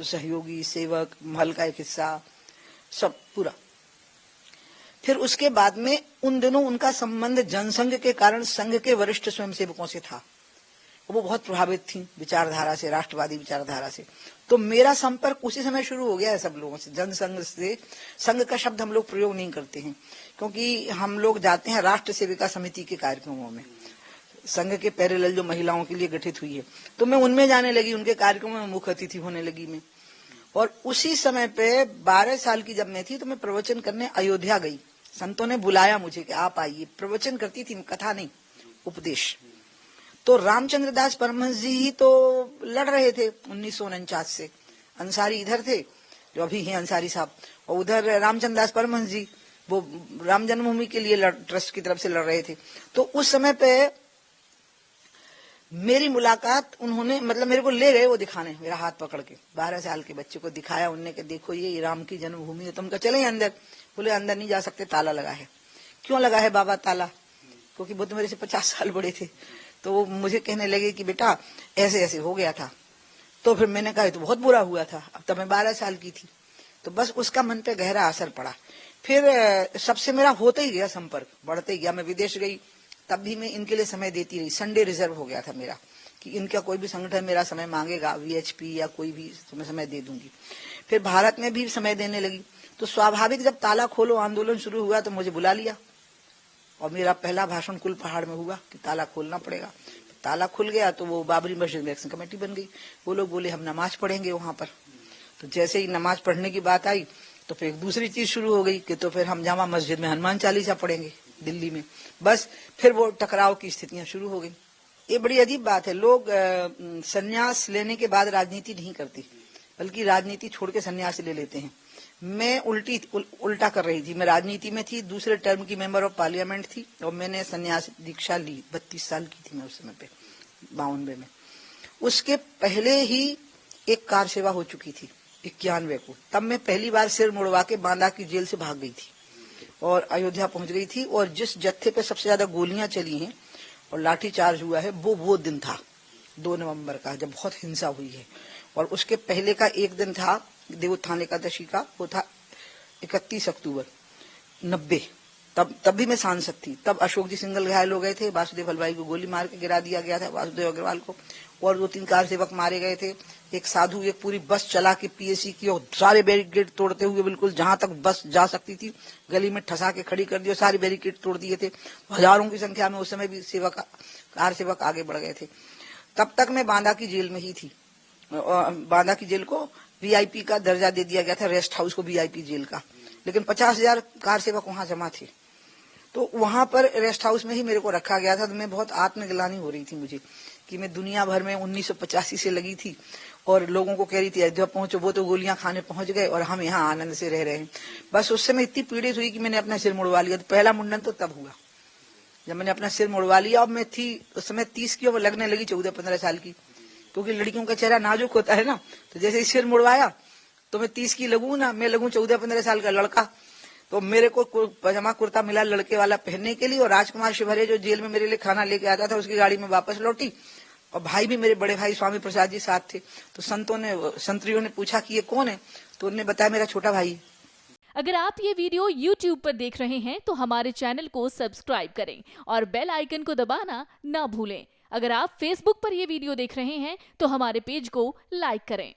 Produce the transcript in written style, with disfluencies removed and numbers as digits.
सहयोगी, सेवक, महल का एक हिस्सा, सब पूरा। फिर उसके बाद में उन दिनों उनका संबंध जनसंघ के कारण संघ के वरिष्ठ स्वयंसेवकों से था। वो बहुत प्रभावित थी विचारधारा से, राष्ट्रवादी विचारधारा से। तो मेरा संपर्क उसी समय शुरू हो गया है सब लोगों से, जनसंघ से। संघ का शब्द हम लोग प्रयोग नहीं करते हैं, क्योंकि हम लोग जाते हैं राष्ट्र सेविका समिति के कार्यक्रमों में। संघ के पैरेलल जो महिलाओं के लिए गठित हुई है, तो मैं उनमें जाने लगी, उनके कार्यक्रमों में मुख्य अतिथि होने लगी मैं। और उसी समय पे 12 साल की जब मैं थी तो मैं प्रवचन करने अयोध्या गई। संतों ने बुलाया मुझे कि आप आइए। प्रवचन करती थी, कथा नहीं, उपदेश। तो रामचंद्र दास परमहंस जी ही तो लड़ रहे थे 1949 से। अंसारी इधर थे, जो अभी हैं अंसारी साहब, और उधर रामचंद्र दास परमहंस जी वो राम जन्मभूमि के लिए ट्रस्ट की तरफ से लड़ रहे थे। तो उस समय पे मेरी मुलाकात उन्होंने, मतलब मेरे को ले गए वो दिखाने, मेरा हाथ पकड़ के 12 साल के बच्चे को दिखाया उनने कि देखो ये राम की जन्मभूमि है। तुम का चले अंदर? बोले अंदर नहीं जा सकते, ताला लगा है। क्यों लगा है बाबा ताला? क्योंकि वो तो मेरे से 50 साल बड़े थे। तो वो मुझे कहने लगे कि बेटा ऐसे ऐसे हो गया था। तो फिर मैंने कहा तो बहुत बुरा हुआ था, अब तब मैं 12 साल की थी। तो बस उसका मन पे गहरा असर पड़ा। फिर सबसे मेरा होते ही गया संपर्क, बढ़ते ही गया। मैं विदेश गई तब भी मैं इनके लिए समय देती रही। संडे रिजर्व हो गया था मेरा कि इनका कोई भी संगठन मेरा समय मांगेगा, वीएचपी या कोई भी, तो मैं समय दे दूंगी। फिर भारत में भी समय देने लगी। तो स्वाभाविक जब ताला खोलो आंदोलन शुरू हुआ तो मुझे बुला लिया, और मेरा पहला भाषण कुल पहाड़ में हुआ कि ताला खोलना पड़ेगा। ताला खुल गया तो वो बाबरी मस्जिद में एक्शन कमेटी बन गई। वो लोग बोले हम नमाज पढ़ेंगे वहां पर। तो जैसे ही नमाज पढ़ने की बात आई तो फिर एक दूसरी चीज शुरू हो गई कि तो फिर हम जामा मस्जिद में हनुमान चालीसा पढ़ेंगे दिल्ली में। बस फिर वो टकराव की स्थितियां शुरू हो गई। ये बड़ी अजीब बात है, लोग संन्यास लेने के बाद राजनीति नहीं करते, बल्कि राजनीति छोड़ के संन्यास ले लेते हैं। मैं उल्टा कर रही थी। मैं राजनीति में थी, दूसरे टर्म की मेंबर ऑफ पार्लियामेंट थी, और मैंने संन्यास दीक्षा ली। 32 साल की थी मैं उस समय पे, 52 में। उसके पहले ही एक कार सेवा हो चुकी थी 91 को। तब मैं पहली बार सिर मुड़वा के बांदा की जेल से भाग गई थी और अयोध्या पहुंच गई थी। और जिस जत्थे पे सबसे ज्यादा गोलियां चली हैं और लाठी चार्ज हुआ है वो दिन था 2 नवंबर का, जब बहुत हिंसा हुई है। और उसके पहले का एक दिन था देवोत्थान एकादशी का, वो था 31 अक्टूबर 90। तब भी मैं सांसद थी। तब अशोक जी सिंगल घायल हो गए थे, वासुदेव हलवाई को गोली मार के गिरा दिया गया था, वासुदेव अग्रवाल को, और 2-3 कार सेवक मारे गए थे। एक साधु एक पूरी बस चला के पीएसी की और सारे बैरिकेड तोड़ते हुए बिल्कुल जहां तक बस जा सकती थी गली में ठसा के खड़ी कर दी और सारे बैरिकेड तोड़ दिए थे। हजारों की संख्या में उस समय भी कार सेवक आगे बढ़ गए थे। तब तक मैं बांदा की जेल में ही थी। बांदा की जेल को वीआईपी का दर्जा दे दिया गया था, रेस्ट हाउस को वीआईपी जेल का, लेकिन 50,000 कार सेवक वहां जमा थे। तो वहां पर रेस्ट हाउस में ही मेरे को रखा गया था। तो मैं बहुत आत्मग्लानि हो रही थी मुझे कि मैं दुनिया भर में 1985 से लगी थी और लोगों को कह रही थी अयोध्या पहुंचो, वो तो गोलियां खाने पहुंच गए और हम यहाँ आनंद से रह रहे हैं। बस उस समय इतनी पीड़ित हुई कि मैंने अपना सिर मुड़वा लिया। तो पहला मुंडन तो तब हुआ जब मैंने अपना सिर मुड़वा लिया। अब मैं थी उस समय 30 की, और लगने लगी 14-15 साल की, क्योंकि लड़कियों का चेहरा नाजुक होता है ना। तो जैसे ही सिर मुड़वाया तो मैं 30 की लगूं ना, मैं लगूं 14-15 साल का लड़का। तो मेरे को पजामा कुर्ता मिला लड़के वाला पहनने के लिए, और राजकुमार शिवहरे जो जेल में मेरे लिए खाना लेके आता था उसकी गाड़ी में वापस लौटी। और भाई भी, मेरे बड़े भाई स्वामी प्रसाद जी साथ थे। तो संतरियों ने पूछा कि ये कौन है, तो उन्होंने बताया मेरा छोटा भाई है। अगर आप ये वीडियो YouTube पर देख रहे हैं तो हमारे चैनल को सब्सक्राइब करें और बेल आइकन को दबाना ना भूलें। अगर आप Facebook पर ये वीडियो देख रहे हैं तो हमारे पेज को लाइक करें।